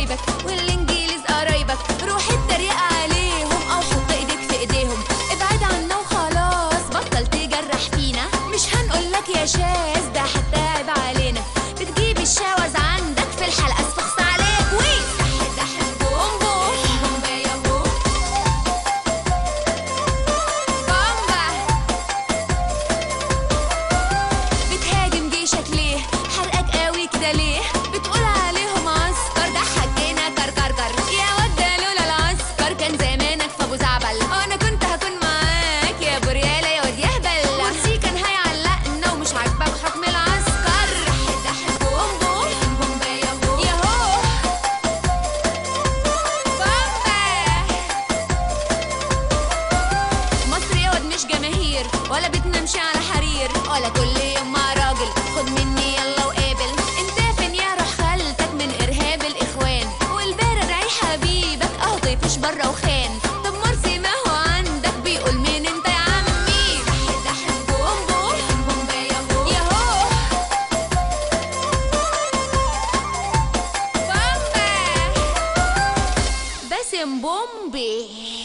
حبايبك والانجليز قرايبك، روح اتريق عليهم او حط ايديك في ايديهم. ابعد عنا وخلاص بطل تجرح فينا، مش هنقولك يا شاذ ده حتى عيب علينا. بتجيب الشواذ عندك في الحلقه استخص عليك وي دح بوم بوم بومبا ياهو بومبا. بتهاجم جيشك ليه؟ حرقك قوي كده ليه؟ بتقول عليهم عسكر ده حكينا كركركر. يا واد ده لولا العسكر كان زمانك في ابو زعبل، انا كنت هكون معاك يا ابو رياله يا واد يهبل. مرسي كان هيعلقنا ومش عاجبك حكم العسكر. دح بوم بوم بومبا ياهو ياهو بومبا. مصر يا واد مش جماهير ولا بتنامشي على حرير ولا كل يوم مع راجل. خد مني يلا وقابل، انت فين يا روح خالتك من ارهاب الاخوان؟ والبارد عي حبيبك اهو طيفش بره وخان. طب مرسي ما هو عندك بيقول مين انت يا عمي؟ دح بوم بوم بومبا ياهو ياهو بومبا. باسم بومبي.